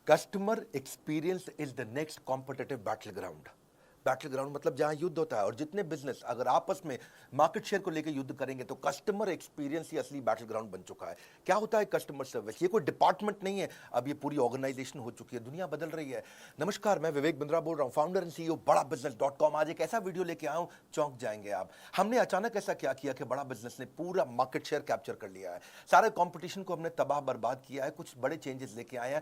Customer experience is the next competitive battle ground. Battle ground मतलब जहां युद्ध होता है, और जितने बिजनेस अगर आपस में मार्केट शेयर को लेकर युद्ध करेंगे तो कस्टमर एक्सपीरियंस ही असली बैटल ग्राउंड बन चुका है। क्या होता है कस्टमर सर्विस? ये कोई डिपार्टमेंट नहीं है, अब ये पूरी ऑर्गेनाइजेशन हो चुकी है, दुनिया बदल रही है। नमस्कार, मैं विवेक बिंद्रा बोल रहा हूं, फाउंडर एंड सीईओ बड़ा बिजनेस.com। आज एक ऐसा वीडियो लेके आया हूं, चौंक जाएंगे आप। हमने अचानक ऐसा क्या किया कि बड़ा बिजनेस ने पूरा मार्केट शेयर कैप्चर कर लिया है, सारे कंपटीशन को हमने तबाह बर्बाद किया है, कुछ बड़े चेंजेस लेके आए हैं।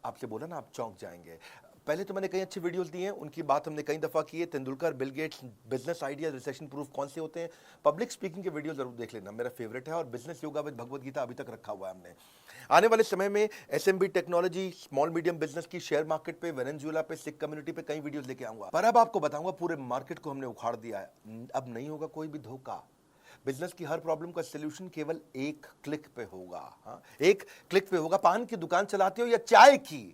आपसे बोला ना, आप चौंक जाएंगे। पहले तो मैंने कई अच्छी वीडियोस दी हैं, उनकी बात हमने कई दफा की है। Tendulkar, Bill Gates, business idea, recession proof कौन से होते हैं। पब्लिक स्पीकिंग के वीडियो जरूर देख लेना, मेरा फेवरेट है। और business yoga with Bhagavad Gita अभी तक रखा हुआ है हमने। आने वाले समय में SMB technology, small medium business की, शेयर मार्केट पे, वेनेजुएला पे, सिख कम्युनिटी पे कई वीडियोस लेके आऊंगा। पर अब आपको बताऊंगा, पूरे मार्केट को हमने उखाड़ दिया है, अब नहीं होगा कोई भी धोखा। बिजनेस की हर प्रॉब्लम का सलूशन केवल एक क्लिक पे होगा। हाँ, एक क्लिक पे होगा। पान की दुकान चलाते हो या चाय की,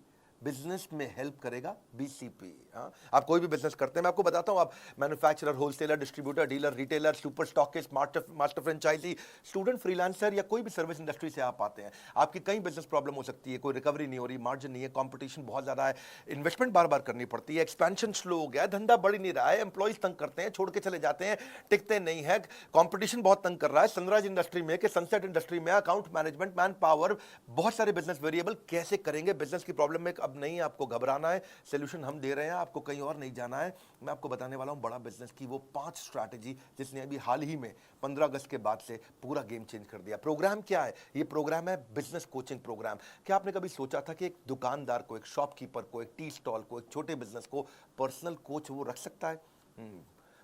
बिजनेस में हेल्प करेगा बीसीपी। हाँ, आप कोई भी बिजनेस करते हैं, मैं आपको बताता हूं, आप manufacturer, wholesaler, distributor, dealer, retailer, super stockist, master franchisee, student, freelancer या कोई भी सर्विस इंडस्ट्री से आप आते हैं, आपकी कई बिजनेस प्रॉब्लम हो सकती है। कोई रिकवरी नहीं हो रही, मार्जिन नहीं है, कंपटीशन बहुत ज्यादा है, इन्वेस्टमेंट बार बार करनी पड़ती है, एक्सपेंशन स्लो हो गया है, धंधा बढ़ नहीं रहा है, एम्प्लॉइज तंग करते हैं, छोड़ के चले जाते हैं, टिकते नहीं है, कंपटीशन बहुत तंग कर रहा है। सनराइज इंडस्ट्री में, सनसेट इंडस्ट्री में, अकाउंट मैनेजमेंट, मैन पावर, बहुत सारे बिजनेस वेरिएबल, कैसे करेंगे? बिजनेस की प्रॉब्लम में अब नहीं आपको घबराना है, सोल्यूशन हम दे रहे हैं, आपको कहीं और नहीं जाना है। मैं आपको बताने वाला हूं बड़ा बिजनेस की वो 5 स्ट्रैटेजी, जिसने अभी हाल ही में 15 अगस्त के बाद से पूरा गेम चेंज कर दिया। प्रोग्राम क्या है? ये प्रोग्राम है बिजनेस कोचिंग प्रोग्राम। क्या आपने कभी सोचा था कि एक दुकानदार को, एक शॉपकीपर को, एक टी स्टॉल को, एक छोटे बिजनेस को पर्सनल कोच वो रख सकता है?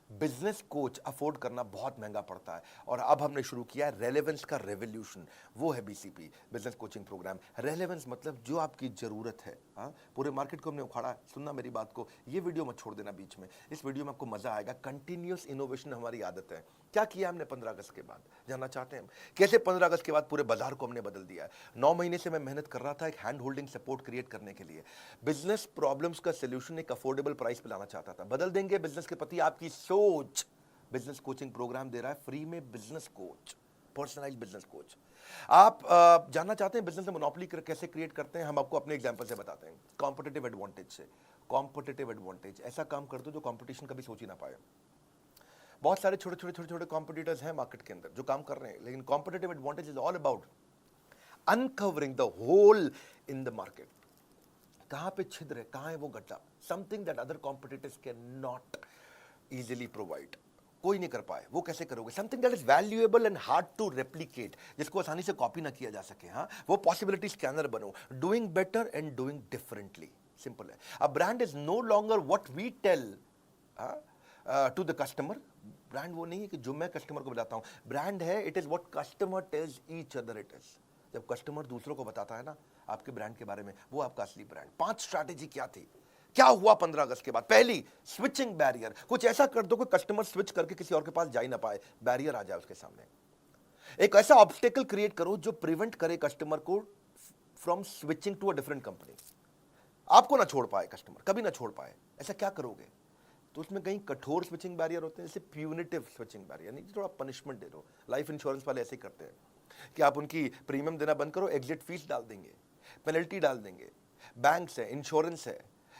बिजनेस कोच अफोर्ड करना बहुत महंगा पड़ता है, और अब हमने शुरू किया है रेलेवेंस का रेवोल्यूशन। वो है BCP, business coaching program. Relevance मतलब जो आपकी जरूरत है। हाँ, पूरे मार्केट को हमने उखाड़ा। सुनना मेरी बात को, ये वीडियो मत छोड़ देना बीच में, इस वीडियो में आपको मजा आएगा। कंटिन्यूअस इनोवेशन हमारी आदत है। क्या किया हमने 15 अगस्त के बाद, जानना चाहते हैं हम? कैसे 15 अगस्त के बाद पूरे बाजार को हमने बदल दिया है। 9 महीने से मैं मेहनत कर रहा था एक हैंड होल्डिंग सपोर्ट क्रिएट करने के लिए। बिजनेस प्रॉब्लम्स का सोल्यूशन एक अफोर्डेबल प्राइस पे लाना चाहता था। बदल देंगे बिजनेस के प्रति आपकी सोच। बिजनेस कोचिंग प्रोग्राम दे रहा है फ्री में, business coach, personalize business coach. आप जानना चाहते हैं बिजनेस में मोनोपोली कैसे क्रिएट करते हैं? हम आपको अपने एग्जांपल से बताते हैं, कॉम्पिटिटिव एडवांटेज से। कॉम्पिटिटिव एडवांटेज, ऐसा काम कर दो जो कंपटीशन कभी सोच ही ना पाए। बहुत सारे छोटे कॉम्पिटिटर्स हैं मार्केट के अंदर जो काम कर रहे हैं, लेकिन competitive advantage is all about uncovering the hole in the market. कहां पे छिद्र है, कहां है वो गड्ढा, something that other competitors can not easily provide. कोई नहीं कर पाए, वो कैसे करोगे? Something that is valuable and hard to replicate, जिसको आसानी से कॉपी ना किया जा सके। हाँ, वो पॉसिबिलिटी स्कैनर बनो। Doing better and doing differently, simple है। A brand is no longer what we tell to the customer. Brand वो नहीं है कि जो मैं कस्टमर को बताता हूं, ब्रांड है it is what customer tells each other it is. जब कस्टमर दूसरों को बताता है ना आपके ब्रांड के बारे में, वो आपका असली ब्रांड। 5 स्ट्रैटेजी क्या थी, क्या हुआ 15 अगस्त के बाद? पहली, स्विचिंग बैरियर। कुछ ऐसा कर दो कि कस्टमर स्विच करके किसी और के पास जा ही ना पाए, बैरियर आ जाए उसके सामने। एक ऐसा ऑब्स्टेकल क्रिएट करो जो प्रिवेंट करे कस्टमर को from switching to a different company. आपको ना छोड़ पाए कस्टमर, कभी ना छोड़ पाए। ऐसा क्या करोगे? तो उसमें कहीं कठोर स्विचिंग बैरियर होते हैं, जैसे प्यूनिटिव स्विचिंग बैरियर, नहीं, थोड़ा पनिशमेंट दे दो। लाइफ इंश्योरेंस वाले ऐसे ही करते हैं कि आप उनकी प्रीमियम देना बंद करो, एग्जिट फीस डाल देंगे, पेनल्टी डाल देंगे, बैंक्स है, इंश्योरेंस है,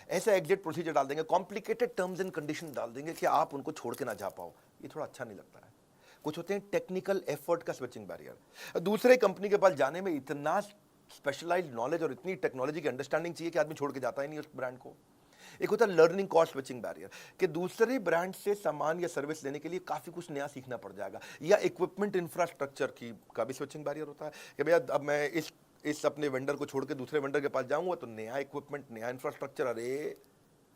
ऐसा एग्जिट प्रोसीजर डाल देंगे, कॉम्प्लिकेटेड टर्म्स एंड कंडीशन डाल देंगे कि आप उनको छोड़ के ना जा पाओ। ये थोड़ा अच्छा नहीं लगता है। कुछ होते हैं टेक्निकल एफर्ट का स्विचिंग बैरियर। दूसरे कंपनी के पास जाने में इतना स्पेशलाइज्ड नॉलेज और इतनी टेक्नोलॉजी की अंडरस्टैंडिंग चाहिए कि आदमी छोड़ के जाता ही नहीं उस ब्रांड को। एक होता है लर्निंग कॉस्ट स्विचिंग बैरियर, कि दूसरे ब्रांड से सामान या सर्विस लेने के लिए काफी कुछ नया सीखना पड़ जाएगा। या इक्विपमेंट इंफ्रास्ट्रक्चर की का भी स्विचिंग बैरियर होता है कि भैया अब मैं इस अपने वेंडर को छोड़ के दूसरे वेंडर के पास जाऊंगा तो नया इक्विपमेंट, नया इंफ्रास्ट्रक्चर, अरे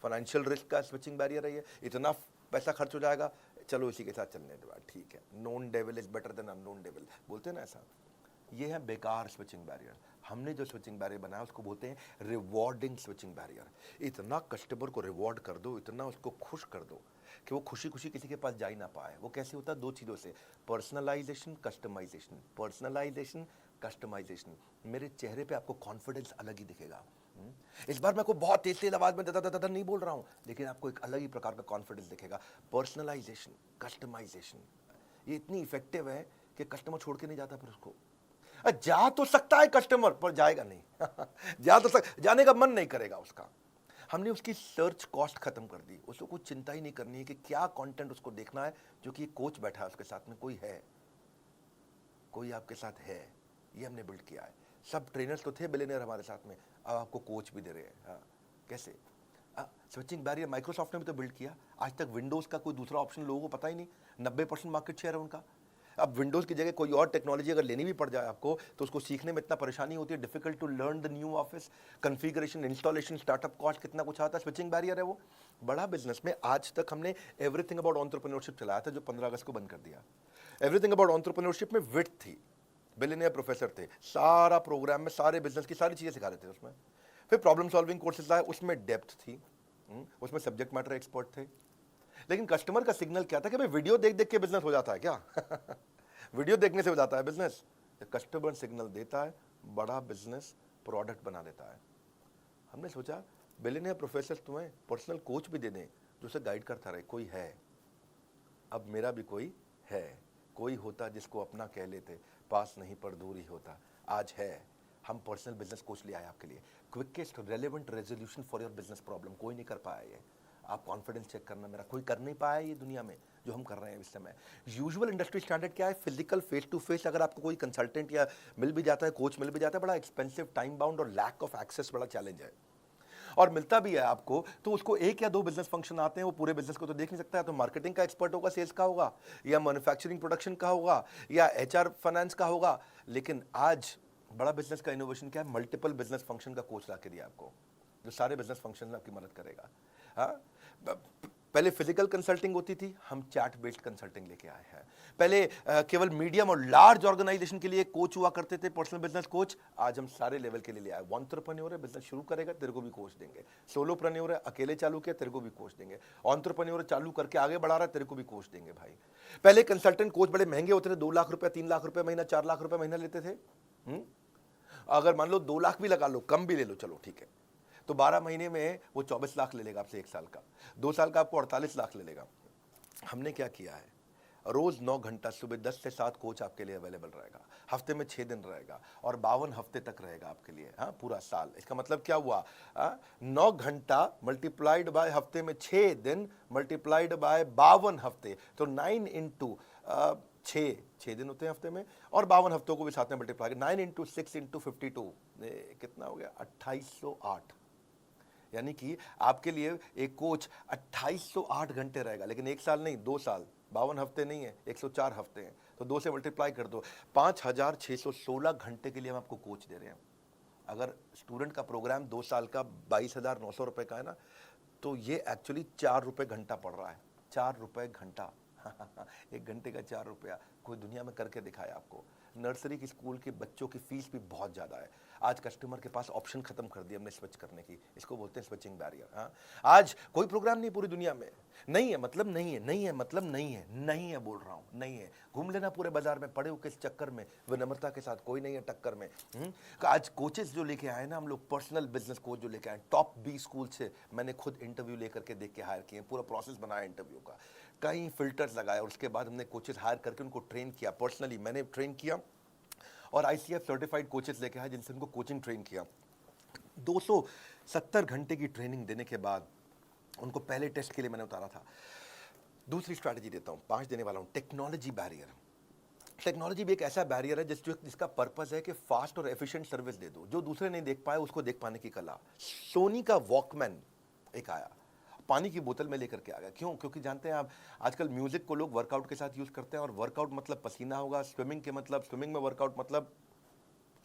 फाइनेंशियल रिस्क का स्विचिंग बैरियर है ये, इतना पैसा खर्च हो जाएगा, चलो इसी के साथ चलने दो, ठीक है। Known devil is better than unknown devil, बोलते हैं ना ऐसा। ये है बेकार स्विचिंग बैरियर। हमने जो स्विचिंग बैरियर बनाया उसको बोलते हैं रिवॉर्डिंग स्विचिंग बैरियर। इतना कस्टमर को रिवॉर्ड कर दो, इतना उसको खुश कर दो कि वो खुशी खुशी किसी के पास जा ही ना पाए। वो कैसे होता है? 2 चीज़ों से, पर्सनलाइजेशन, कस्टमाइजेशन। Personalisation, customization. मेरे चेहरे पे आपको कॉन्फिडेंस अलग ही दिखेगा। इस बार मैं को बहुत तेज तेज आवाज में दादा नहीं बोल रहा हूं, लेकिन आपको एक अलग ही प्रकार का कॉन्फिडेंस दिखेगा। पर्सनलाइजेशन, कस्टमाइजेशन, ये इतनी इफेक्टिव है कि कस्टमर छोड़ के नहीं जाता फिर उसको। जा तो सकता है कस्टमर, पर जाएगा नहीं। जाने का मन नहीं करेगा उसका। हमने उसकी सर्च कॉस्ट खत्म कर दी, उसको कुछ चिंता ही नहीं करनी है कि क्या कंटेंट उसको देखना है, जो कि कोच बैठा है उसके साथ में, कोई आपके साथ है, ये हमने बिल्ड किया है। सब ट्रेनर्स तो थे बिलियनियर हमारे साथ में, अब आपको कोच भी दे रहे हैं। हाँ, कैसे? स्विचिंग बैरियर माइक्रोसॉफ्ट ने भी तो बिल्ड किया। आज तक विंडोज का कोई दूसरा ऑप्शन लोगों को पता ही नहीं, 90% मार्केट शेयर है उनका। अब विंडोज की जगह कोई और टेक्नोलॉजी अगर लेनी भी पड़ जाए आपको, तो उसको सीखने में इतना परेशानी होती है, difficult to learn the new office, configuration, installation, startup cost, कितना कुछ आता है। स्विचिंग बैरियर है वो। बड़ा बिजनेस में आज तक हमने एवरीथिंग अबाउट एंटरप्रेन्योरशिप चलाया था, जो 15 अगस्त को बंद कर दिया। एवरीथिंग अबाउट एंटरप्रेन्योरशिप में विड्थ थी, बिलियनियर प्रोफेसर थे, सारा प्रोग्राम में सारे बिजनेस की सारी चीजें सिखा रहे थे उसमें। फिर प्रॉब्लम सॉल्विंग कोर्सेज लाए, उसमें डेप्थ थी, उसमें सब्जेक्ट मैटर एक्सपर्ट थे। लेकिन कस्टमर का सिग्नल क्या था कि भाई वीडियो देख देख के बिजनेस हो जाता है क्या? वीडियो देखने से हो जाता है बिजनेस? कस्टमर सिग्नल देता है, बड़ा बिजनेस प्रोडक्ट बना देता है। हमने सोचा बिलियनियर प्रोफेसर तुम्हें पर्सनल कोच भी दे दें, जो उसे गाइड करता रहे। कोई है, अब मेरा भी कोई है, कोई होता जिसको अपना कह लेते, पास नहीं पर दूर ही होता। आज है, हम पर्सनल बिजनेस कोच ले आए आपके लिए, quickest relevant resolution for your business problem. कोई नहीं कर पाया ये। आप कॉन्फिडेंस चेक करना, मेरा कोई कर नहीं पाया ये दुनिया में जो हम कर रहे हैं इस समय। यूजुअल इंडस्ट्री स्टैंडर्ड क्या है? फिजिकल फेस टू फेस अगर आपको कोई कंसल्टेंट या मिल भी जाता है, कोच मिल भी जाता है, बड़ा एक्सपेंसिव, टाइम बाउंड और लैक ऑफ एक्सेस बड़ा चैलेंज है। और मिलता भी है आपको तो उसको एक या दो बिजनेस फंक्शन आते हैं, वो पूरे बिजनेस को तो देख नहीं सकता है। तो मार्केटिंग का एक्सपर्ट होगा, सेल्स का होगा, या मैन्युफैक्चरिंग प्रोडक्शन का होगा, या एचआर फाइनेंस का होगा। लेकिन आज बड़ा बिजनेस का इनोवेशन क्या है? मल्टीपल बिजनेस फंक्शन का कोच ला के दिया आपको, जो सारे बिजनेस फंक्शन में आपकी मदद करेगा। हाँ, पहले फिजिकल कंसल्टिंग होती थी, हम चैट बेस्ड कंसल्टिंग लेके आए हैं। पहले केवल मीडियम और लार्ज ऑर्गेनाइजेशन के लिए कोच हुआ करते थे, पर्सनल बिजनेस कोच। आज हम सारे लेवल के लिए ले आए। एंटरप्रेन्योर है, बिजनेस शुरू करेगा, तेरे को भी कोच देंगे। सोलोप्रेन्योर है, अकेले चालू किया, तेरे को भी कोच देंगे। एंटरप्रेन्योर चालू करके आगे बढ़ा रहा है, तेरे को भी कोच देंगे भाई। पहले कंसल्टेंट कोच बड़े महंगे होते थे, 2 लाख रुपए, 3 लाख रुपए महीना, 4 लाख रुपए महीना लेते थे। अगर मान लो 2 लाख भी लगा लो, कम भी ले लो, चलो ठीक है, तो 12 महीने में वो 24 लाख ले लेगा आपसे 1 साल का। 2 साल का आपको 48 लाख ले लेगा। हमने क्या किया है? रोज 9 घंटा सुबह 10 से 7 कोच आपके लिए अवेलेबल रहेगा, हफ्ते में 6 दिन रहेगा, और 52 हफ्ते तक रहेगा आपके लिए। हाँ, पूरा साल। इसका मतलब क्या हुआ? 9 घंटा मल्टीप्लाइड बाय हफ्ते में 6 दिन मल्टीप्लाइड बाय 52 हफ्ते, तो 9 इंटू 6 दिन होते हैं हफ्ते में, और 52 हफ्तों को भी साथ में मल्टीप्लाई, 9 इंटू 6 इंटू 52, कितना हो गया? 2808। यानी कि आपके लिए एक कोच 2808 घंटे रहेगा, लेकिन 1 साल नहीं, 2 साल, 52 हफ्ते नहीं है, 104 हफ्ते हैं, तो 2 से मल्टीप्लाई कर दो, 5616 घंटे के लिए हम आपको कोच दे रहे हैं। अगर स्टूडेंट का प्रोग्राम 2 साल का 22,900 रुपए का है ना, तो ये एक्चुअली 4 रुपए घंटा पड़ रहा है। 4 रुपए घंटा। 1 घंटे का 4 रुपया। कोई दुनिया में करके दिखाया आपको? नर्सरी की स्कूल के बच्चों की फीस भी बहुत ज़्यादा है। आज कस्टमर के पास ऑप्शन खत्म कर दिया हमने स्विच करने की, इसको बोलते हैं स्विचिंग बैरियर। हाँ, आज कोई प्रोग्राम नहीं पूरी दुनिया में, नहीं है मतलब नहीं है, नहीं है मतलब नहीं है, नहीं है बोल रहा हूँ, नहीं है। घूम लेना पूरे बाजार में, पड़े हो किस चक्कर में, विनम्रता के साथ, कोई नहीं है टक्कर में। आज कोचेस जो लेके आए ना हम लोग, पर्सनल बिजनेस कोच जो लेके आए, टॉप 20 स्कूल से मैंने खुद इंटरव्यू लेकर के देख के हायर किए, पूरा प्रोसेस बनाया इंटरव्यू का, कई फिल्टर्स लगाए, और उसके बाद हमने कोचेस हायर करके उनको ट्रेन किया। पर्सनली मैंने ट्रेन किया, और ICF सर्टिफाइड कोचेस लेके आए जिनसे उनको कोचिंग ट्रेन किया। 270 घंटे की ट्रेनिंग देने के बाद उनको पहले टेस्ट के लिए मैंने उतारा था। दूसरी स्ट्रैटेजी देता हूँ, 5 देने वाला हूँ, टेक्नोलॉजी बैरियर। टेक्नोलॉजी भी एक ऐसा बैरियर है जिसका पर्पस है कि फास्ट और एफिशिएंट सर्विस दे दो, जो दूसरे नहीं देख पाए उसको देख पाने की कला। सोनी का वॉकमैन एक आया, पानी की बोतल में लेकर के आ गया। क्यों? क्योंकि जानते हैं आप, आजकल म्यूजिक को लोग वर्कआउट के साथ यूज करते हैं, और वर्कआउट मतलब पसीना होगा, स्विमिंग के मतलब, स्विमिंग में वर्कआउट मतलब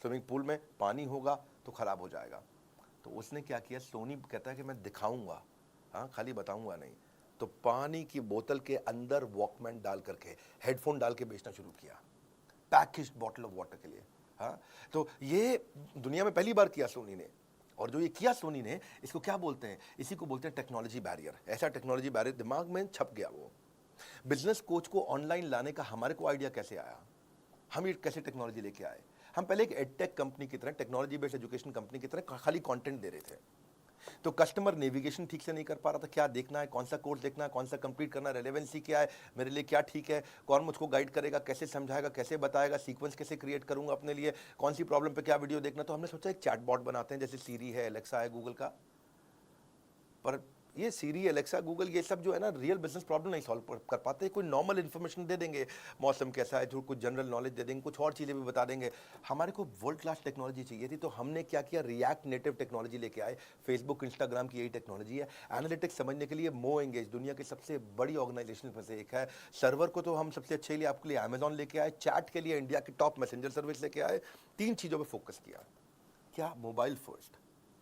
स्विमिंग पूल में पानी होगा तो खराब हो जाएगा। तो उसने क्या किया, सोनी कहता है कि मैं दिखाऊंगा, हाँ, खाली बताऊंगा नहीं। तो पानी की बोतल के अंदर वॉकमैन डाल करके, हेडफोन डाल के बेचना शुरू किया, पैकेज्ड बॉटल ऑफ वाटर के लिए। हाँ, तो ये दुनिया में पहली बार किया सोनी ने। और जो ये किया सोनी ने, इसको क्या बोलते हैं? इसी को बोलते हैं टेक्नोलॉजी बैरियर। ऐसा टेक्नोलॉजी बैरियर दिमाग में छप गया। वो बिजनेस कोच को ऑनलाइन लाने का हमारे को आइडिया कैसे आया? हम ये कैसे टेक्नोलॉजी लेके आए? हम पहले एक एडटेक कंपनी की तरह, टेक्नोलॉजी बेस्ड एजुकेशन कंपनी की तरह खाली कंटेंट दे रहे थे। तो कस्टमर नेविगेशन ठीक से नहीं कर पा रहा था, क्या देखना है, कौन सा कोर्स देखना है, कौन सा कंप्लीट करना है, रेलेवेंसी क्या है, मेरे लिए क्या ठीक है, कौन मुझको गाइड करेगा, कैसे समझाएगा, कैसे बताएगा, सीक्वेंस कैसे क्रिएट करूंगा अपने लिए, कौन सी प्रॉब्लम पे क्या वीडियो देखना। तो हमने सोचा एक चैटबॉट बनाते हैं, जैसे सीरी है, एलेक्सा है गूगल का। पर ये सीरी, एलेक्सा, गूगल, ये सब जो है ना, रियल बिजनेस प्रॉब्लम नहीं सॉल्व कर पाते। कोई नॉर्मल इन्फॉर्मेशन दे देंगे, मौसम कैसा है, जो कुछ जनरल नॉलेज दे देंगे, कुछ और चीज़ें भी बता देंगे। हमारे को वर्ल्ड क्लास टेक्नोलॉजी चाहिए थी, तो हमने क्या किया, रिएक्ट नेटिव टेक्नोलॉजी लेके आए। फेसबुक, इंस्टाग्राम की यही टेक्नोलॉजी है। एनालिटिक्स समझने के लिए मो एंगेज दुनिया की सबसे बड़ी ऑर्गेनाइजेशन में से एक है। सर्वर को तो हम सबसे अच्छे लिए आपके लिए अमेजॉन लेके आए, चैट के लिए इंडिया की टॉप मैसेंजर सर्विस लेके आए। 3 चीज़ों पर फोकस किया। क्या? मोबाइल फर्स्ट,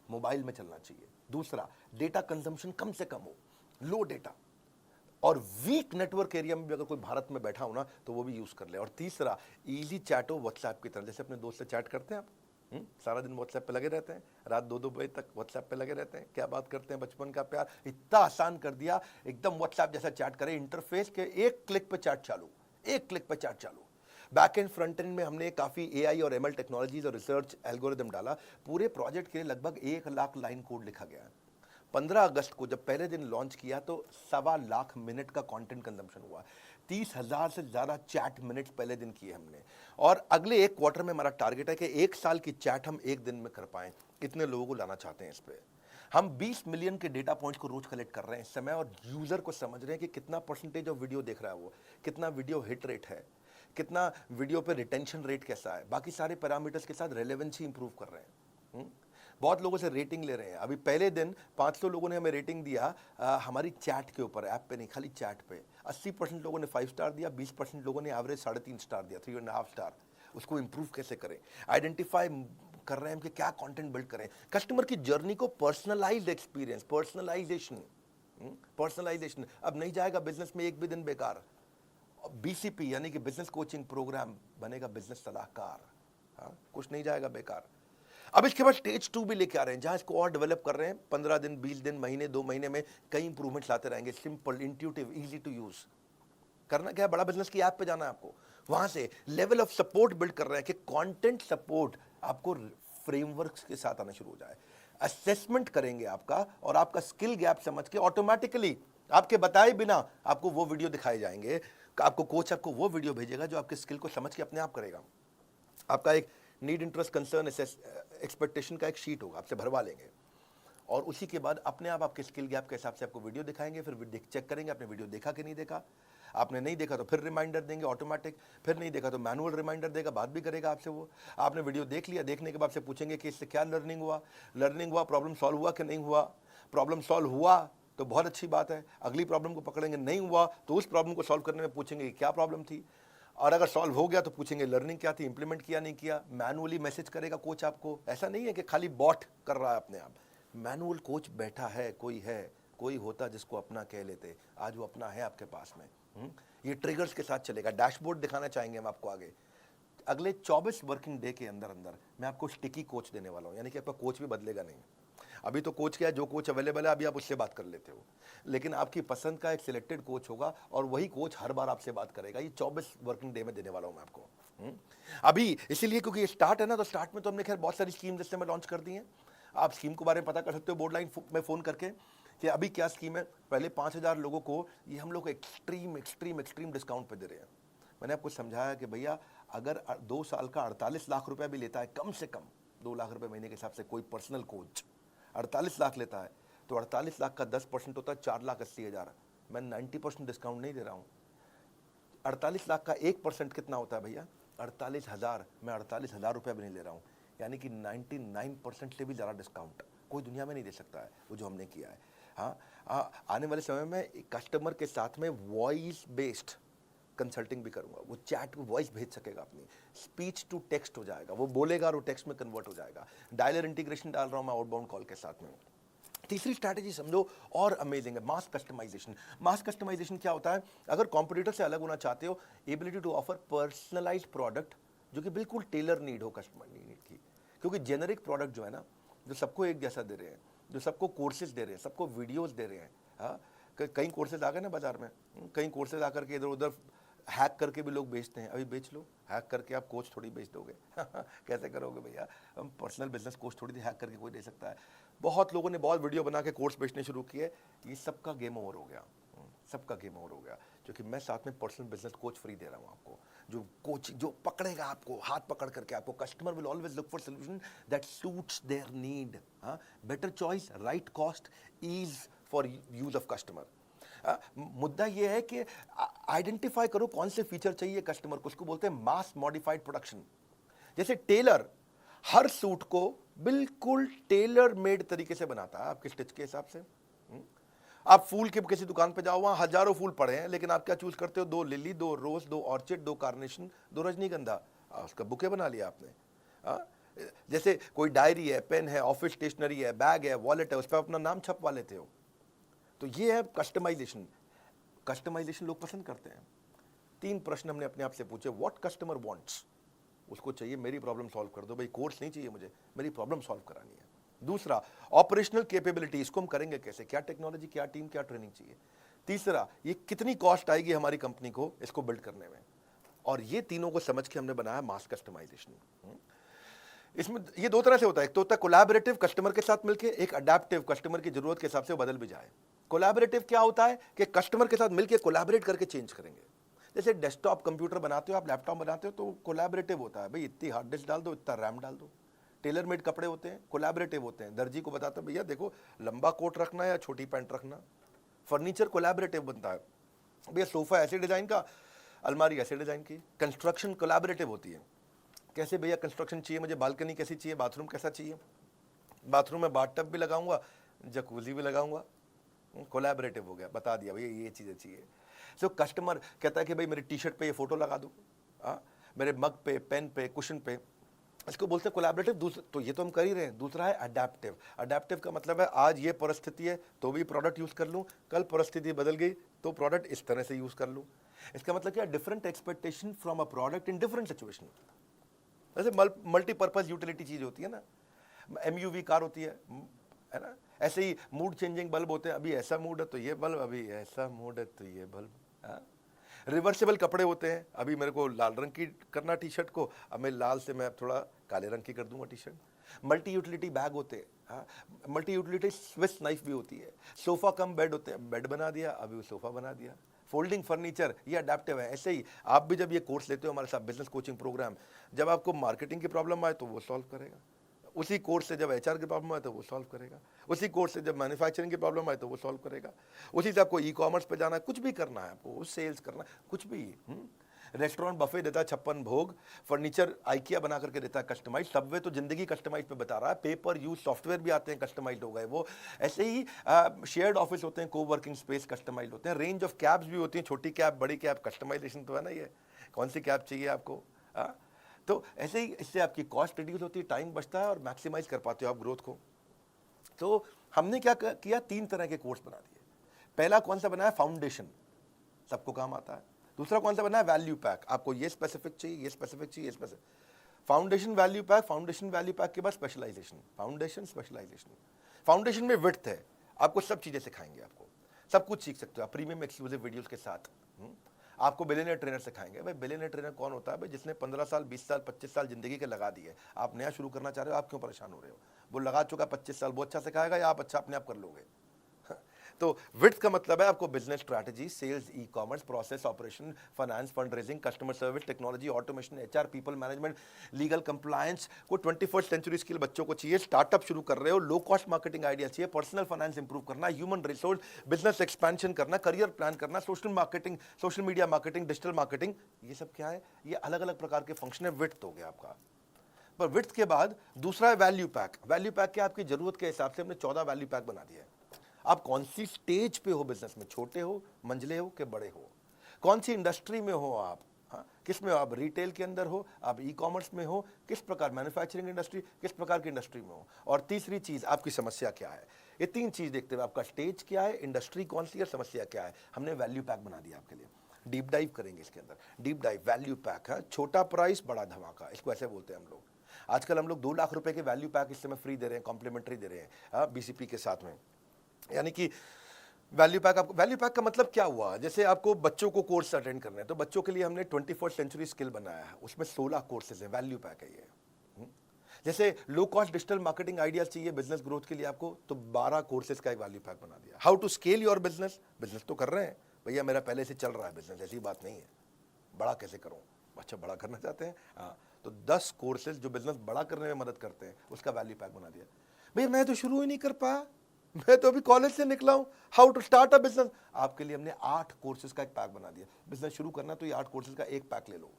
मोबाइल में चलना चाहिए। दूसरा, डेटा कंजम्पशन कम से कम हो, लो डेटा, और वीक नेटवर्क एरिया में भी अगर कोई भारत में बैठा हो ना तो वो भी यूज कर ले। और तीसरा, इजी चैट हो व्हाट्सएप की तरह, जैसे अपने दोस्त से चैट करते हैं आप। सारा दिन व्हाट्सएप पे लगे रहते हैं, रात 2-2 बजे तक व्हाट्सएप पे लगे रहते हैं, क्या बात करते हैं, बचपन का प्यार। इतना आसान कर दिया, एकदम व्हाट्सएप जैसा चैट करें, इंटरफेस के एक क्लिक पे चैट चालू, एक क्लिक पे चैट चालू। बैक एंड फ्रंट एंड में हमने काफी एआई और एमएल टेक्नोलॉजीज और रिसर्च एल्गोरिदम डाला। पूरे प्रोजेक्ट के लिए लगभग 1 लाख लाइन कोड लिखा गया है। 15 अगस्त को जब पहले दिन लॉन्च किया तो 1.25 लाख मिनट का कंटेंट कंजम्पशन हुआ। 30,000 से ज़्यादा चैट मिनट्स पहले दिन किए हमने। और अगले 1 क्वार्टर में हमारा टारगेट है कि 1 साल की चैट हम 1 दिन में कर पाएं। इतने लोगों को लाना चाहते हैं इस पे। हम 20 मिलियन के डेटा पॉइंट्स को रोज कलेक्ट कर रहे हैं इस समय, और यूजर को समझ रहे हैं कि कितना परसेंटेज ऑफ वीडियो देख रहा है वो, कितना वीडियो हिट रेट है, कितना वीडियो पे रिटेंशन रेट कैसा है, बाकी सारे पैरामीटर्स के साथ रेलेवेंसी इंप्रूव कर रहे हैं। बहुत लोगों से रेटिंग ले रहे हैं। अभी पहले दिन 500 लोगों ने हमें रेटिंग दिया हमारी चैट के ऊपर, ऐप पे नहीं, खाली चैट पे। 80% लोगों ने 5 स्टार दिया, 20% लोगों ने एवरेज 3.5 स्टार दिया, 3.5 स्टार। उसको इंप्रूव कैसे करें, आइडेंटिफाई कर रहे हैं हम कि क्या कंटेंट बिल्ड करें, कस्टमर की जर्नी को पर्सनलाइज्ड एक्सपीरियंस, पर्सनलाइजेशन। अब नहीं जाएगा बिजनेस में एक भी दिन बेकार। बीसीपी यानी कि बिजनेस कोचिंग प्रोग्राम बनेगा बिजनेस सलाहकार। हाँ, कुछ नहीं जाएगा बेकार। अब इसके बाद स्टेज 2 भी लेके आ रहे हैं, जहां इसको और डेवलप कर रहे हैं। 15 दिन, 20 दिन, महीने, 2 महीने में कई इंप्रूवमेंट्स लाते रहेंगे। Simple, intuitive, easy to use. करना क्या है, बड़ा बिजनेस की ऐप पे जाना है आपको। वहां से लेवल ऑफ सपोर्ट बिल्ड कर रहे हैं कि कंटेंट सपोर्ट आपको फ्रेमवर्क्स के साथ आना शुरू हो जाए। असेसमेंट करेंगे आपका, और आपका स्किल गैप समझ के ऑटोमेटिकली आपके बताए बिना आपको वो वीडियो दिखाए जाएंगे। आपको कोच आपको वो वीडियो भेजेगा जो आपके स्किल को समझ के अपने आप करेगा। आपका एक नीड, इंटरेस्ट, कंसर्न, एक्सपेक्टेशन का एक शीट होगा, आपसे भरवा लेंगे, और उसी के बाद अपने आप आपके स्किल गैप के हिसाब से आपको वीडियो दिखाएंगे। फिर चेक करेंगे आपने वीडियो देखा कि नहीं देखा। आपने नहीं देखा तो फिर रिमाइंडर देंगे ऑटोमेटिक, फिर नहीं देखा तो मैनुअल रिमाइंडर देगा, बात भी करेगा आपसे वो। आपने वीडियो देख लिया, देखने के बाद से पूछेंगे कि इससे क्या लर्निंग हुआ, प्रॉब्लम सॉल्व हुआ कि नहीं हुआ। प्रॉब्लम सॉल्व हुआ तो बहुत अच्छी बात है, अगली प्रॉब्लम को पकड़ेंगे। नहीं हुआ तो उस प्रॉब्लम को सॉल्व करने में पूछेंगे कि क्या प्रॉब्लम थी, और अगर सॉल्व हो गया तो पूछेंगे लर्निंग क्या थी, इंप्लीमेंट किया नहीं किया। मैनुअली मैसेज करेगा कोच आपको। ऐसा नहीं है कि खाली बॉट कर रहा है अपने आप, मैनुअल कोच बैठा है, कोई होता जिसको अपना कह लेते। आज वो अपना है आपके पास में। ये ट्रिगर्स के साथ चलेगा। डैशबोर्ड दिखाना चाहेंगे हम आपको आगे। अगले 24 वर्किंग डे के अंदर अंदर मैं आपको स्टिकी कोच देने वाला हूँ, यानी कि आपका कोच भी बदलेगा नहीं। अभी तो कोच क्या है, जो कोच अवेलेबल है अभी आप उससे बात कर लेते हो, लेकिन आपकी पसंद का एक सिलेक्टेड कोच होगा, और वही कोच हर बार आपसे बात करेगा। ये 24 वर्किंग डे में देने वाला हूं मैं आपको। अभी इसीलिए क्योंकि ये स्टार्ट है ना, तो स्टार्ट में तो हमने खैर बहुत सारी स्कीम जैसे में लॉन्च कर दी हैं। आप स्कीम के बारे में पता कर सकते हो बोर्ड लाइन में फ़ोन करके कि अभी क्या स्कीम है। पहले 5,000 लोगों को ये हम लोग एक्सट्रीम डिस्काउंट पे दे रहे हैं। मैंने आपको समझाया कि भैया अगर 2 साल का 48 लाख रुपया भी लेता है, कम से कम 2 लाख रुपए महीने के हिसाब से कोई पर्सनल कोच 48 लाख लेता है, तो 48 लाख का 10% होता है 4,80,000। मैं 90% डिस्काउंट नहीं दे रहा हूँ। 48 लाख का 1% कितना होता है भैया? 48,000। मैं 48,000 रुपया भी नहीं ले रहा हूँ, यानी कि 99% से भी ज़्यादा डिस्काउंट कोई दुनिया में नहीं दे सकता है वो जो हमने किया है। हाँ, आने वाले समय में कस्टमर के साथ में वॉइस बेस्ड कंसल्टिंग भी करूंगा। वो चैट में वॉइस भेज सकेगा, अपनी स्पीच टू टेक्स्ट हो जाएगा, वो बोलेगा और वो टेक्स्ट में कन्वर्ट हो जाएगा। डायलर इंटीग्रेशन डाल रहा हूं मैं आउटबाउंड कॉल के साथ में। तीसरी स्ट्रैटेजी समझो और अमेजिंग है, मास कस्टमाइजेशन। मास कस्टमाइजेशन क्या होता है? अगर कॉम्पिटिटर से अलग होना चाहते हो, ability to offer personalized product जो कि बिल्कुल टेलर नीड हो कस्टमर नीड की। क्योंकि जेनरिक प्रोडक्ट जो है ना, जो सबको एक जैसा दे रहे हैं, जो सबको कोर्सेज दे रहे हैं, सबको वीडियोस दे रहे हैं। हाँ, कई कोर्सेज आ गए ना बाजार में, कई कोर्सेज आकर के इधर उधर हैक करके भी लोग बेचते हैं, अभी बेच लो, हैक करके आप कोच थोड़ी बेच दोगे कैसे करोगे भैया, हम पर्सनल बिजनेस कोच थोड़ी हैक करके कोई दे सकता है। बहुत लोगों ने बहुत वीडियो बना के कोर्स बेचने शुरू किए, ये सबका गेम ओवर हो गया, सबका गेम ओवर हो गया, क्योंकि मैं साथ में पर्सनल बिजनेस कोच फ्री दे रहा हूँ आपको, जो कोच जो पकड़ेगा आपको, हाथ पकड़ करके आपको, customer will always look for solution that suits their need, better choice, right cost, ease for use of customer. मुद्दा यह है कि आइडेंटिफाई करो कौन से फीचर चाहिए कस्टमर को, उसको बोलते हैं मास मॉडिफाइड प्रोडक्शन। जैसे टेलर हर सूट को बिल्कुल टेलर मेड तरीके से बनाता है आपके स्टिच के हिसाब से। आप फूल के किसी दुकान पे जाओ, वहां हजारों फूल पड़े हैं, लेकिन आप क्या चूज करते हो, 2 लिली, 2 रोज, 2 ऑर्चिड, 2 कार्नेशन, 2 रजनीगंधा, उसका बुके बना लिया आपने। जैसे कोई डायरी है, पेन है, ऑफिस स्टेशनरी है, बैग है, वॉलेट है, उस पर अपना नाम छपवा लेते हो। तो ये है कस्टमाइजेशन। कस्टमाइजेशन लोग पसंद करते हैं। 3 प्रश्न हमने अपने आप से पूछे, व्हाट कस्टमर वांट्स, उसको चाहिए मेरी प्रॉब्लम सॉल्व कर दो भाई, कोर्स नहीं चाहिए मुझे, मेरी प्रॉब्लम सॉल्व करानी है। दूसरा, ऑपरेशनल कैपेबिलिटी, इसको हम करेंगे कैसे, क्या टेक्नोलॉजी, क्या टीम, क्या ट्रेनिंग चाहिए। तीसरा, ये कितनी कॉस्ट आएगी हमारी कंपनी को इसको बिल्ड करने में। और ये तीनों को समझ के हमने बनाया मास कस्टमाइजेशन। इसमें ये 2 तरह से होता है, एक तो होता है कोलैबोरेटिव, कस्टमर के साथ मिलकर, एक अडैप्टिव, कस्टमर की जरूरत के हिसाब से बदल भी जाए। कोलैबोरेटिव क्या होता है कि कस्टमर के साथ मिलकर कोलैबोरेट करके चेंज करेंगे। जैसे डेस्कटॉप कंप्यूटर बनाते हो आप, लैपटॉप बनाते हो, तो कोलैबोरेटिव होता है, भाई इतनी हार्ड डिस्क डाल दो, इतना रैम डाल दो। टेलर मेड कपड़े होते हैं, कोलैबोरेटिव होते हैं, दर्जी को बताता है भैया देखो लंबा कोट रखना है या छोटी पैंट रखना। फर्नीचर कोलैबोरेटिव बनता है, भैया सोफा ऐसे डिजाइन का, अलमारी ऐसे डिजाइन की। कंस्ट्रक्शन कोलैबोरेटिव होती है, कैसे भैया कंस्ट्रक्शन चाहिए मुझे, बालकनी कैसी चाहिए, बाथरूम कैसा चाहिए, बाथरूम में बाथटब भी लगाऊंगा, जकूजी भी लगाऊंगा, कोलैबोरेटिव हो गया, बता दिया भैया ये चीज़ें चाहिए। सो कस्टमर कहता है कि भाई मेरी टी शर्ट पे ये फोटो लगा दो, मेरे मग पे, पेन पे, कुशन पे, इसको बोलते हैं कोलैबोरेटिव। तो ये तो हम कर ही रहे हैं। दूसरा है अडैप्टिव। अडैप्टिव का मतलब है आज ये परिस्थिति है तो भी प्रोडक्ट यूज़ कर लूँ, कल परिस्थिति बदल गई तो प्रोडक्ट इस तरह से यूज़ कर लूँ। इसका मतलब क्या, different expectation from a product in different situation. जैसे मल्टीपर्पज यूटिलिटी चीज़ होती है ना, MUV कार होती है ना, ऐसे ही मूड चेंजिंग बल्ब होते हैं, अभी ऐसा मूड है तो ये बल्ब, अभी ऐसा मूड है तो ये बल्ब। रिवर्सेबल कपड़े होते हैं, अभी मेरे को लाल रंग की करना टी शर्ट को, अब मैं लाल से मैं थोड़ा काले रंग की कर दूंगा T shirt. Multi utility bag होते हैं, मल्टी यूटिलिटी स्विस नाइफ भी होती है। सोफा कम बेड होते हैं, बेड बना दिया, अभी वो सोफा बना दिया। फोल्डिंग फर्नीचर, ये अडेप्टिव है। ऐसे ही आप भी जब ये कोर्स लेते हो हमारे साथ, बिजनेस कोचिंग प्रोग्राम, जब आपको मार्केटिंग की प्रॉब्लम आए तो वो सॉल्व करेगा, उसी कोर्स से जब HR की प्रॉब्लम आए तो वो सॉल्व करेगा, उसी कोर्स से जब मैन्युफैक्चरिंग की प्रॉब्लम आए तो वो सॉल्व करेगा, उसी से आपको ई-कॉमर्स पे जाना है, कुछ भी करना है आपको, सेल्स करना है, कुछ भी। रेस्टोरेंट बफे देता है 56 भोग, फर्नीचर आइकिया बना करके देता है कस्टमाइज, सबवे तो जिंदगी कस्टमाइज पे बता रहा है, पेपर यूज सॉफ्टवेयर भी आते हैं कस्टमाइज हो गए वो। ऐसे ही शेयर्ड ऑफिस होते हैं, को वर्किंग स्पेस कस्टमाइज होते हैं, रेंज ऑफ कैब्स भी होती हैं, छोटी कैब, बड़ी कैब, कस्टमाइजेशन तो है ना, ये कौन सी कैब चाहिए आपको। तो ऐसे ही इससे आपकी कॉस्ट रिड्यूस होती है, टाइम बचता है और मैक्सिमाइज कर पाते हो आप ग्रोथ को। तो हमने क्या किया, 3 तरह के कोर्स बना दिए। पहला कौन सा बनाया, फाउंडेशन, सबको काम आता है। दूसरा कौन सा बनाया, वैल्यू पैक, आपको ये स्पेसिफिक चाहिए, ये स्पेसिफिक चाहिए, ये specific. Foundation, value pack, foundation, value pack के बाद स्पेशलाइजेशन, फाउंडेशन, स्पेशलाइजेशन। फाउंडेशन में विड्थ है, आपको सब चीजें सिखाएंगे, आपको सब कुछ सीख सकते हो आप प्रीमियम एक्सक्लूसिव वीडियोस के साथ। आपको बिलियनियर ट्रेनर सिखाएंगे। भाई बिलियनियर ट्रेनर कौन होता है, भाई जिसने 15 साल, 20 साल, 25 साल जिंदगी के लगा दिए। आप नया शुरू करना चाह रहे हो, आप क्यों परेशान हो रहे हो, वो लगा चुका 25 साल, वो अच्छा सिखाएगा या आप अच्छा अपने आप कर लोगे। तो विड्थ का मतलब है आपको business strategy, sales, e-commerce, process, operation, finance, fund raising, customer service, technology, automation, HR, people management, legal compliance को 21st सेंचुरी स्किल बच्चों को चाहिए। स्टार्टअप शुरू कर रहे हो, लो कॉस्ट मार्केटिंग आइडिया चाहिए, पर्सनल फाइनेंस इंप्रूव करना, ह्यूमन रिसोर्स, बिजनेस एक्सपेंशन करना, करियर प्लान करना, social marketing, social media marketing, digital marketing, ये सब क्या है, ये अलग अलग प्रकार के फंक्शन है। विड्थ हो गया आपका। पर विड्थ के बाद दूसरा है वैल्यू पैक। वैल्यू पैक क्या, आपकी जरूरत के हिसाब से हमने 14 वैल्यू पैक बना दिया है। आप कौन सी स्टेज पे हो बिजनेस में, छोटे हो, मंझले हो कि बड़े हो, कौन सी इंडस्ट्री में हो आप, किस में हो आप, रिटेल के अंदर हो, आप ई-कॉमर्स में हो, किस प्रकार मैन्युफैक्चरिंग इंडस्ट्री, किस प्रकार की इंडस्ट्री में हो, और तीसरी चीज आपकी समस्या क्या है। ये 3 चीज देखते हुए आपका स्टेज क्या है, इंडस्ट्री कौन सी है, समस्या क्या है, हमने वैल्यू पैक बना दिया आपके लिए। डीप डाइव करेंगे इसके अंदर, डीप डाइव वैल्यू पैक है, छोटा प्राइस बड़ा धमाका, इसको ऐसे बोलते हैं हम लोग। आजकल हम लोग 2 लाख रुपए के वैल्यू पैक इस समय फ्री दे रहे हैं, कॉम्प्लीमेंट्री दे रहे हैं BCP के साथ में। यानी कि वैल्यू पैक, आपको वैल्यू पैक का मतलब क्या हुआ? जैसे आपको बच्चों को कोर्स अटेंड करने हैं, तो बच्चों के लिए हमने 21st सेंचुरी स्किल बनाया है, उसमें 16 कोर्सेज हैं, वैल्यू पैक है ये। जैसे low cost digital marketing ideas चाहिए बिजनेस ग्रोथ के लिए आपको, तो 12 कोर्सेज का एक वैल्यू पैक बना दिया। How to scale your business, business तो कर रहे हैं भैया, मेरा पहले से चल रहा है बिजनेस, ऐसी बात नहीं है, बड़ा कैसे करूं? अच्छा बड़ा करना चाहते हैं, हाँ, तो 10 कोर्सेज जो बिजनेस बड़ा करने में मदद करते हैं, उसका वैल्यू पैक बना दिया। भैया मैं तो शुरू ही नहीं कर पाया, मैं तो अभी कॉलेज से निकला हूं, how to start a business, आपके लिए हमने 8 कोर्सेज का एक पैक बना दिया। बिजनेस शुरू करना तो ये 8 कोर्सेज का एक पैक ले लो।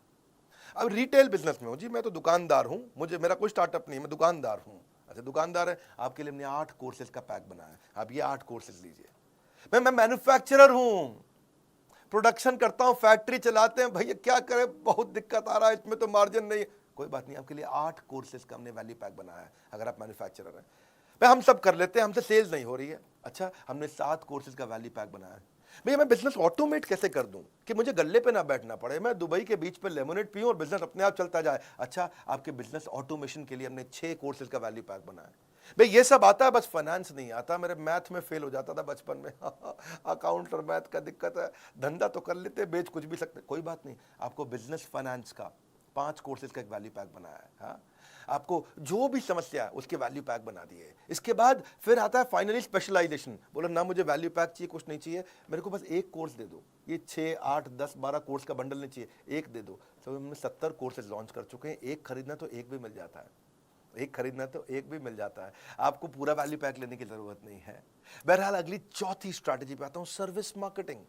अब रिटेल बिजनेस में हूं जी, मैं तो दुकानदार हूं, मुझे मेरा कोई स्टार्टअप नहीं है, मैं दुकानदार हूं। अच्छा दुकानदार है, आपके लिए हमने 8 कोर्सेज का पैक बनाया है, आप ये 8 कोर्सेज लीजिए। मैं मैन्युफैक्चरर हूं, प्रोडक्शन करता हूं, फैक्ट्री चलाते हैं, भैया क्या करें, बहुत दिक्कत आ रहा है, इसमें तो मार्जिन नहीं है, कोई बात नहीं, आपके लिए 8 कोर्सेज का हमने वैल्यू पैक बनाया है। अगर आप मैन्युफैक्चरर हैं, भाई हम सब कर लेते हैं, हमसे सेल्स नहीं हो रही है, अच्छा हमने 7 कोर्सेज का वैल्यू पैक बनाया है। भैया मैं बिजनेस ऑटोमेट कैसे कर दूं कि मुझे गल्ले पे ना बैठना पड़े, मैं दुबई के बीच पे लेमोनेड पीऊं और बिजनेस अपने आप चलता जाए। अच्छा आपके बिजनेस ऑटोमेशन के लिए हमने 6 कोर्सेज का वैल्यू पैक बनाया है। भाई ये सब आता है, बस फाइनेंस नहीं आता, मेरे मैथ में फेल हो जाता था बचपन में अकाउंट और मैथ का दिक्कत है, धंधा तो कर लेते, बेच कुछ भी सकते, कोई बात नहीं, आपको बिजनेस फाइनेंस का 5 कोर्सेज का एक वैल्यू पैक बनाया है। हाँ, आपको जो भी समस्या है उसके वैल्यू पैक बना दिए। इसके बाद फिर आता है फाइनली स्पेशलाइजेशन, बोलो ना मुझे वैल्यू पैक चाहिए, कुछ नहीं चाहिए, मेरे को बस एक कोर्स दे दो, ये 6, 8, 10, 12 कोर्स का बंडल नहीं चाहिए, एक दे दो। तो हमने 70 कोर्सेज लॉन्च कर चुके हैं, एक खरीदना तो एक भी मिल जाता है, एक खरीदना तो एक भी मिल जाता है, आपको पूरा वैल्यू पैक लेने की जरूरत नहीं है। बहरहाल अगली चौथी स्ट्रैटेजी पे आता हूं, service marketing.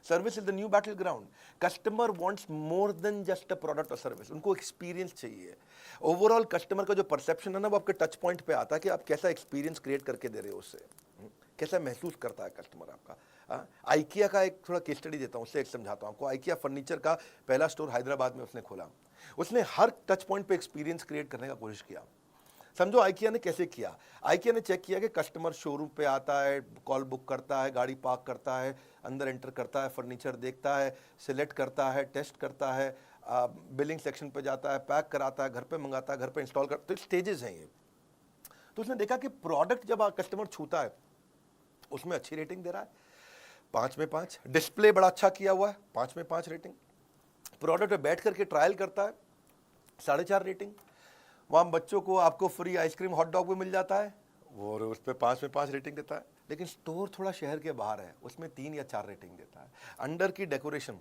Service is the new battle ground. Customer wants more than just a product और सर्विस, उनको एक्सपीरियंस चाहिए। ओवरऑल कस्टमर का जो परसेप्शन है ना, वो आपके टच पॉइंट पे आता है कि आप कैसा एक्सपीरियंस क्रिएट करके दे रहे हो उससे, कैसा महसूस करता है कस्टमर आपका। आइकिया का एक थोड़ा केस स्टडी देता हूँ, उससे एक समझाता हूँ आपको। आइकिया फर्नीचर का पहला स्टोर हैदराबाद में उसने खोला, उसने हर टच पॉइंट पे एक्सपीरियंस क्रिएट करने का कोशिश किया। समझो आइकिया ने कैसे किया, आइकिया ने चेक किया कि कस्टमर शोरूम पे आता है, कॉल बुक करता है, गाड़ी पार्क करता है, अंदर एंटर करता है, फर्नीचर देखता है, सिलेक्ट करता है, टेस्ट करता है, बिलिंग सेक्शन पे जाता है, पैक कराता है, घर पे मंगाता है, घर पे इंस्टॉल करता है, तो स्टेजेस हैं ये। तो उसने देखा कि प्रोडक्ट जब कस्टमर छूता है उसमें अच्छी रेटिंग दे रहा है, 5 में 5, डिस्प्ले बड़ा अच्छा किया हुआ है, 5 में 5 रेटिंग, प्रोडक्ट पे बैठ करके ट्रायल करता है, 4.5 रेटिंग, वहाँ बच्चों को आपको फ्री आइसक्रीम हॉट डॉग भी मिल जाता है, वो उस पर 5 में 5 रेटिंग देता है। लेकिन स्टोर थोड़ा शहर के बाहर है, उसमें 3 या 4 रेटिंग देता है। अंडर की डेकोरेशन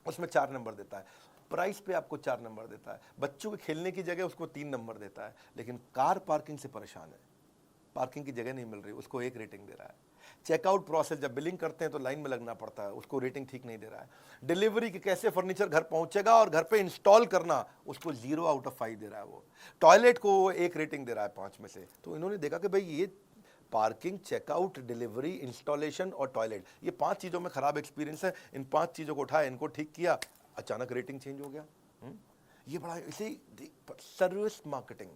उसमें 4 नंबर देता है, प्राइस पे आपको 4 नंबर देता है, बच्चों के खेलने की जगह उसको 3 नंबर देता है। लेकिन कार पार्किंग से परेशान है, पार्किंग की जगह नहीं मिल रही, उसको 1 रेटिंग दे रहा है। चेकआउट प्रोसेस, जब बिलिंग करते हैं तो लाइन में लगना पड़ता है, उसको रेटिंग ठीक नहीं दे रहा है। डिलीवरी की कैसे फर्नीचर घर पहुंचेगा और घर पे इंस्टॉल करना, उसको 0 आउट ऑफ 5 दे रहा है वो। टॉयलेट को 1 रेटिंग दे रहा है 5 में से। तो इन्होंने देखा कि भाई ये पार्किंग, चेकआउट, डिलीवरी, इंस्टॉलेशन और टॉयलेट, ये 5 चीज़ों में खराब एक्सपीरियंस है, इन 5 चीज़ों को उठाया, इनको ठीक किया, अचानक रेटिंग चेंज हो गया। ये बड़ा इसी सर्विस मार्केटिंग।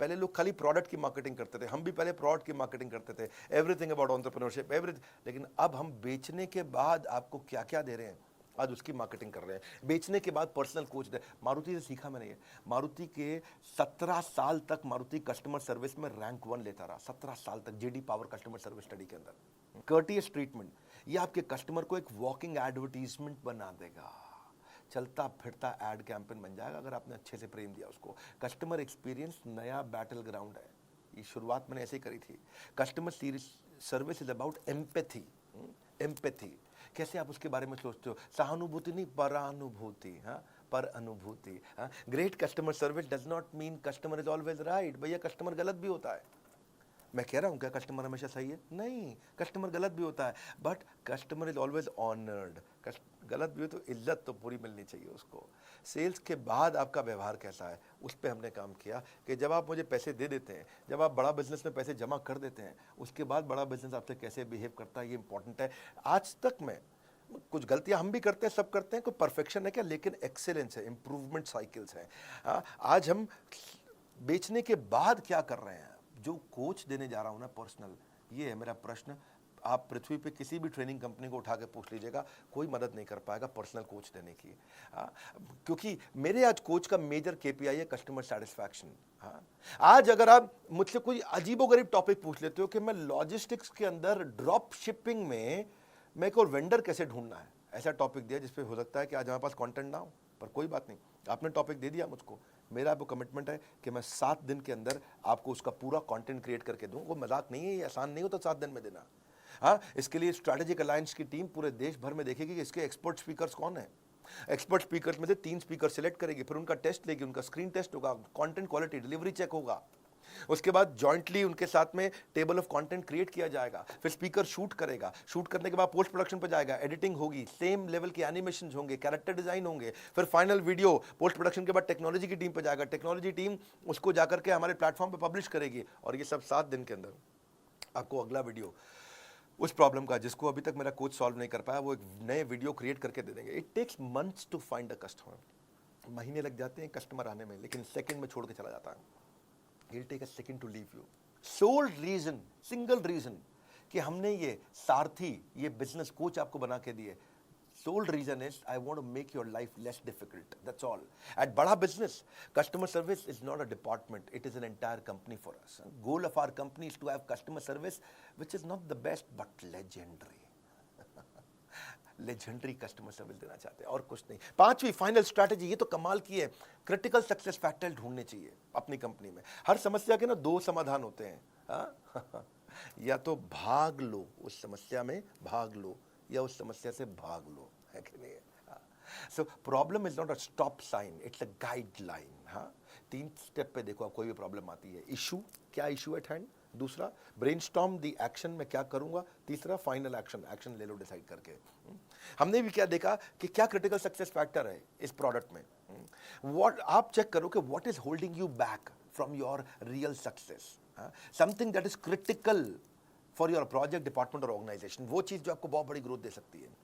पहले लोग खाली प्रोडक्ट की मार्केटिंग करते थे, हम भी पहले प्रोडक्ट की मार्केटिंग करते थे, एवरीथिंग अबाउट एंटरप्रेन्योरशिप एवरीथिंग। लेकिन अब हम बेचने के बाद आपको क्या क्या दे रहे हैं, आज उसकी मार्केटिंग कर रहे हैं। बेचने के बाद पर्सनल कोच दे, मारुति से सीखा मैंने ये। मारुति के 17 साल तक मारुति कस्टमर सर्विस में रैंक 1 लेता रहा, 17 साल तक, JD power customer service study के अंदर। कर्टियस ट्रीटमेंट, ये आपके कस्टमर को एक वॉकिंग एडवर्टीजमेंट बना देगा, चलता फिरता एड कैंपेन बन जाएगा अगर आपने अच्छे से प्रेम दिया उसको। कस्टमर एक्सपीरियंस नया बैटल ग्राउंड है, ये शुरुआत मैंने ऐसे ही करी थी। Customer service is about empathy. Empathy कैसे आप उसके बारे में सोचते हो, सहानुभूति नहीं, परानुभूति। हाँ, पर अनुभूति। हाँ, great customer service does not mean customer is always right. भैया कस्टमर गलत भी होता है, मैं कह रहा हूँ क्या कस्टमर हमेशा सही है? नहीं, कस्टमर गलत भी होता है, but customer is always honoured. गलत भी हो तो इज्जत तो पूरी मिलनी चाहिए उसको। सेल्स के बाद आपका व्यवहार कैसा है, उस पर हमने काम किया कि जब आप मुझे पैसे दे देते हैं, जब आप बड़ा बिजनेस में पैसे जमा कर देते हैं, उसके बाद बड़ा बिजनेस आपसे कैसे बिहेव करता है, ये इंपॉर्टेंट है। आज तक में कुछ गलतियां हम भी करते हैं, सब करते हैं, कोई परफेक्शन है क्या, लेकिन एक्सेलेंस है, इंप्रूवमेंट साइकिल्स हैं। आज हम बेचने के बाद क्या कर रहे हैं, जो कोच देने जा रहा हूं ना पर्सनल, ये है मेरा प्रश्न। आप पृथ्वी पे किसी भी ट्रेनिंग कंपनी को उठा के पूछ लीजिएगा, कोई मदद नहीं कर पाएगा पर्सनल कोच देने की। क्योंकि मेरे आज कोच का मेजर केपीआई है कस्टमर सेटिस्फैक्शन। आज अगर आप मुझसे कोई अजीबोगरीब टॉपिक पूछ लेते हो कि मैं लॉजिस्टिक्स के अंदर ड्रॉप शिपिंग में मैं एक और वेंडर कैसे ढूंढना है, ऐसा टॉपिक दिया जिसपे हो सकता है कि आज हमारे पास कंटेंट ना हो, पर कोई बात नहीं, आपने टॉपिक दे दिया मुझको, मेरा आपको कमिटमेंट है कि मैं 7 दिन के अंदर आपको उसका पूरा कंटेंट क्रिएट करके दूं। वो मजाक नहीं है, ये आसान नहीं होता 7 दिन में देना। हाँ, इसके लिए स्ट्रैटेजिक अलायंस की टीम पूरे देश भर में देखेगी कि इसके एक्सपर्ट स्पीकर्स कौन है। एक्सपर्ट स्पीकर्स में से 3 स्पीकर सिलेक्ट करेगी, फिर उनका टेस्ट लेगी, उनका स्क्रीन टेस्ट होगा, कंटेंट क्वालिटी डिलीवरी चेक होगा, उसके बाद जॉइंटली उनके साथ में टेबल ऑफ कंटेंट क्रिएट किया जाएगा, फिर स्पीकर शूट करेगा, शूट करने के बाद पोस्ट प्रोडक्शन पे जाएगा, एडिटिंग होगी, सेम लेवल के एनिमेशन होंगे, कैरेक्टर डिजाइन होंगे, फिर फाइनल वीडियो पोस्ट प्रोडक्शन के बाद टेक्नोलॉजी की टीम पे जाएगा, टेक्नोलॉजी टीम उसको जाकर के हमारे प्लेटफॉर्म पे पब्लिश करेगी, और ये सब 7 दिन के अंदर आपको अगला वीडियो उस प्रॉब्लम का जिसको अभी तक मेरा कोच सॉल्व नहीं कर पाया, वो एक नए वीडियो क्रिएट करके दे देंगे। It takes months to find a customer, महीने लग जाते हैं कस्टमर आने में, लेकिन सेकंड में छोड़ के चला जाता है। He'll take a second to leave you. Sole reason, single reason कि हमने ये सारथी, ये बिजनेस कोच आपको बना के दिए, sole reason is I want to make your life less difficult. That's all. At बड़ा business, customer service is not a department. It is an entire company for us. Goal of our company is to have customer service, which is not the best but legendary. Legendary customer service देना चाहते हैं और कुछ नहीं। 5वीं final strategy, ये तो कमाल की है, क्रिटिकल सक्सेस फैक्टर ढूंढने चाहिए अपनी कंपनी में। हर समस्या के ना 2 समाधान होते हैं, या तो भाग लो उस समस्या में, भाग लो, या उस समस्या से भाग लो, है कि नहीं? So problem is not a stop sign, it's a guideline. 3 step पे देखो, आप कोई भी प्रॉब्लम आती है, इशू, क्या इशू एट हैंड, दूसरा ब्रेनस्टॉर्म दी एक्शन, मैं क्या करूंगा, तीसरा फाइनल एक्शन, एक्शन ले लो डिसाइड करके। हमने भी क्या देखा कि क्या क्रिटिकल सक्सेस फैक्टर है इस प्रोडक्ट में। व्हाट आप चेक करो कि what is holding you back from your real success, something that is critical for your project, department और ऑर्गेनाइजेशन, वो चीज जो आपको बहुत बड़ी ग्रोथ दे सकती है।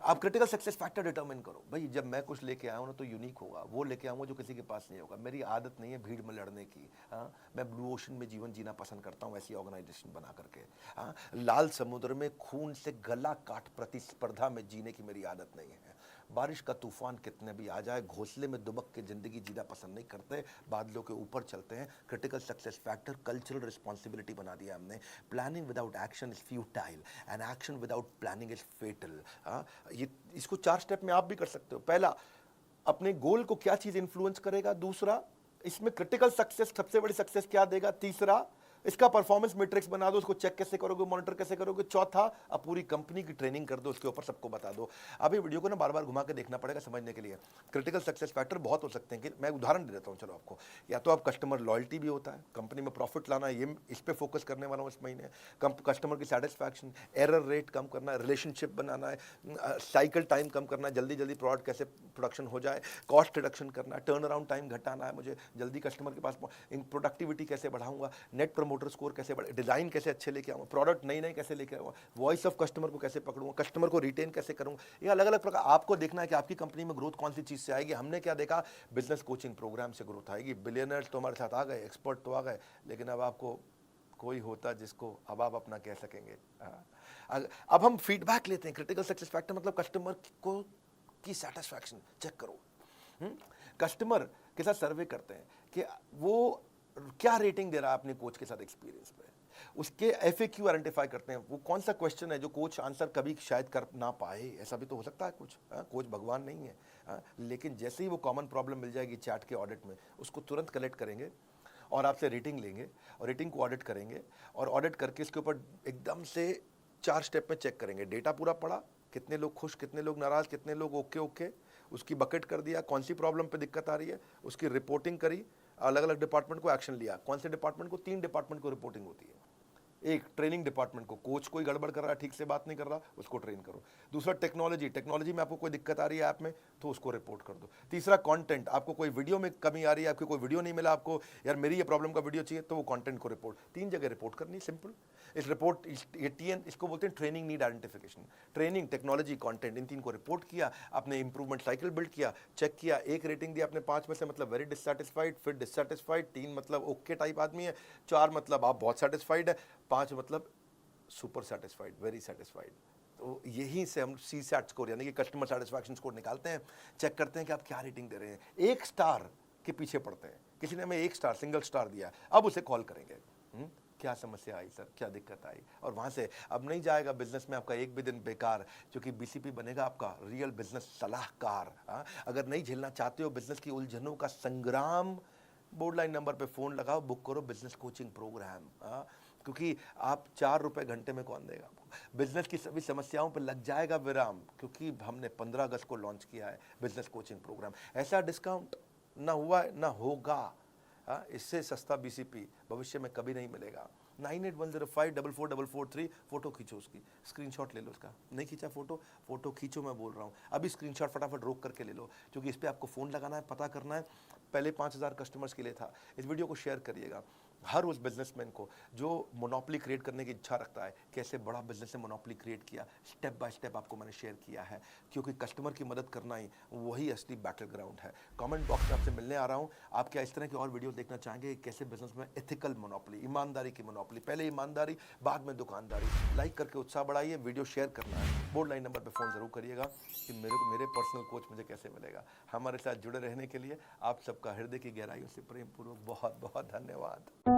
आप क्रिटिकल सक्सेस फैक्टर डिटरमिन करो, भाई जब मैं कुछ लेके आया हूं ना तो यूनिक होगा, वो लेके आऊंगा जो किसी के पास नहीं होगा। मेरी आदत नहीं है भीड़ में लड़ने की, मैं ब्लू ओशन में जीवन जीना पसंद करता हूं, ऐसी ऑर्गेनाइजेशन बना करके। लाल समुद्र में खून से गला काट प्रतिस्पर्धा में जीने की मेरी आदत नहीं है। बारिश का तूफान कितने भी आ जाए, घोंसले में दुबक के जिंदगी जीना पसंद नहीं करते, बादलों के ऊपर चलते हैं। Critical success factor cultural responsibility बना दिया हमने। Planning without action is futile and action without planning is fatal. ये इसको 4 स्टेप में आप भी कर सकते हो। पहला, अपने गोल को क्या चीज इंफ्लुएंस करेगा, दूसरा इसमें क्रिटिकल सक्सेस सबसे बड़ी सक्सेस क्या देगा, तीसरा इसका परफॉर्मेंस मैट्रिक्स बना दो, उसको चेक कैसे करोगे, मॉनिटर कैसे करोगे, चौथा अब पूरी कंपनी की ट्रेनिंग कर दो, उसके ऊपर सबको बता दो। अब ये वीडियो को ना बार बार घुमा के देखना पड़ेगा समझने के लिए। क्रिटिकल सक्सेस फैक्टर बहुत हो सकते हैं, कि मैं उदाहरण दे देता हूँ चलो आपको। या तो आप कस्टमर लॉयल्टी भी होता है, कंपनी में प्रॉफिट लाना है, ये इस पे फोकस करने वाला हूँ इस महीने। कस्टमर की सेटिस्फैक्शन, एरर रेट कम करना है, रिलेशनशिप बनाना है, साइकिल टाइम कम करना है, जल्दी जल्दी प्रोडक्ट कैसे प्रोडक्शन हो जाए, कॉस्ट रिडक्शन करना है, टर्न अराउंड टाइम घटाना है, मुझे जल्दी कस्टमर के पास प्रोडक्टिविटी कैसे बढ़ाऊंगा, नेट प्रमोटर स्कोर कैसे, डिजाइन कैसे अच्छे लेके आऊंगा, प्रोडक्ट नई नई कैसे लेके आऊंगा, वॉइस ऑफ कस्टमर को कैसे पकड़ूंगा, कस्टमर को रिटेन कैसे करूंगा। ये अलग अलग प्रकार आपको देखना है कि आपकी कंपनी में ग्रोथ कौन सी चीज से आएगी। हमने क्या देखा, बिजनेस कोचिंग प्रोग्राम से ग्रोथ आएगी। बिलियनर्स तो हमारे साथ आ गए, एक्सपर्ट तो आ गए, लेकिन अब आपको कोई होता जिसको अब आप अपना कह सकेंगे। अब हम फीडबैक लेते हैं। क्रिटिकल सक्सेस फैक्टर मतलब कस्टमर को की सेटिस्फैक्शन चेक करो। कस्टमर के साथ सर्वे करते हैं कि वो क्या रेटिंग दे रहा है अपने कोच के साथ एक्सपीरियंस पे, उसके FAQ आइडेंटिफाई करते हैं, वो कौन सा क्वेश्चन है जो कोच आंसर कभी शायद कर ना पाए, ऐसा भी तो हो सकता है कुछ। कोच भगवान नहीं है, लेकिन जैसे ही वो कॉमन प्रॉब्लम मिल जाएगी चैट के ऑडिट में, उसको तुरंत कलेक्ट करेंगे और आपसे रेटिंग लेंगे और रेटिंग को ऑडिट करेंगे, और ऑडिट करके इसके ऊपर एकदम से 4 स्टेप में चेक करेंगे। डेटा पूरा पड़ा, कितने लोग खुश, कितने लोग नाराज, कितने लोग ओके ओके, उसकी बकेट कर दिया, कौन सी प्रॉब्लम पे दिक्कत आ रही है, उसकी रिपोर्टिंग करी, अलग अलग डिपार्टमेंट को एक्शन लिया। कौन से डिपार्टमेंट को, 3 डिपार्टमेंट को रिपोर्टिंग होती है। एक ट्रेनिंग डिपार्टमेंट को, कोच कोई गड़बड़ कर रहा है, ठीक से बात नहीं कर रहा, उसको ट्रेन करो। दूसरा टेक्नोलॉजी में आपको कोई दिक्कत आ रही है ऐप में तो उसको रिपोर्ट कर दो। तीसरा कंटेंट, आपको कोई वीडियो में कमी आ रही है, आपको कोई वीडियो नहीं मिला, आपको यार मेरी ये प्रॉब्लम का वीडियो चाहिए, तो वो कंटेंट को रिपोर्ट, 3 जगह रिपोर्ट करनी, सिंपल। इस रिपोर्ट ये TN इसको बोलते हैं training need identification. Training, technology, content, इन 3 को रिपोर्ट किया, आपने इंप्रूवमेंट साइकिल बिल्ड किया, चेक किया, 1 रेटिंग दिया आपने 5 में से, मतलब वेरी डिससैटिस्फाइड, फिर डिससैटिस्फाइड, 3 मतलब ओके टाइप आदमी है, 4 मतलब आप बहुत सेटिस्फाइड है, 5 मतलब सुपर सेटिस्फाइड, वेरी सेटिस्फाइड। तो यहीं से हम सी सैट स्कोर यानी कि कस्टमर सेटिस्फैक्शन स्कोर निकालते हैं, चेक करते हैं कि आप क्या रेटिंग दे रहे हैं। 1 स्टार के पीछे पड़ते हैं, किसी ने हमें 1 स्टार सिंगल स्टार दिया, अब उसे कॉल करेंगे, क्या समस्या आई सर, क्या दिक्कत आई, और वहाँ से अब नहीं जाएगा बिजनेस में आपका एक भी दिन बेकार, क्योंकि बीसीपी बनेगा आपका रियल बिजनेस सलाहकार। हाँ, अगर नहीं झेलना चाहते हो बिजनेस की उलझनों का संग्राम, बोर्ड लाइन नंबर पे फ़ोन लगाओ, बुक करो बिजनेस कोचिंग प्रोग्राम। हाँ, क्योंकि आप 4 रुपए घंटे में कौन देगा आपको, बिजनेस की सभी समस्याओं पर लग जाएगा विराम, क्योंकि हमने 15 अगस्त को लॉन्च किया है बिजनेस कोचिंग प्रोग्राम। ऐसा डिस्काउंट ना हुआ है ना होगा। हाँ, इससे सस्ता बीसीपी भविष्य में कभी नहीं मिलेगा। 9810544443, फोटो खींचो, उसकी स्क्रीनशॉट ले लो उसका। नहीं खींचा फोटो, फोटो खींचो, मैं बोल रहा हूँ अभी स्क्रीनशॉट फटाफट रोक करके ले लो, क्योंकि इस पर आपको फ़ोन लगाना है, पता करना है। पहले 5000 कस्टमर्स के लिए था। इस वीडियो को शेयर करिएगा हर उस बिजनेसमैन को जो मोनोपोली क्रिएट करने की इच्छा रखता है, कैसे बड़ा बिजनेस से मोनोपोली क्रिएट किया, स्टेप बाय स्टेप आपको मैंने शेयर किया है, क्योंकि कस्टमर की मदद करना ही वही असली बैटल ग्राउंड है। कमेंट बॉक्स में आपसे मिलने आ रहा हूँ। आप क्या इस तरह की और वीडियो देखना चाहेंगे, कैसे बिजनेस में एथिकल मोनोपोली, ईमानदारी की मोनोपोली, पहले ईमानदारी बाद में दुकानदारी। लाइक करके उत्साह बढ़ाइए, वीडियो शेयर करना है, बोर्ड लाइन नंबर पर फ़ोन ज़रूर करिएगा कि मेरे पर्सनल कोच मुझे कैसे मिलेगा। हमारे साथ जुड़े रहने के लिए आप सबका हृदय की गहराइयों से प्रेम पूर्वक बहुत बहुत धन्यवाद।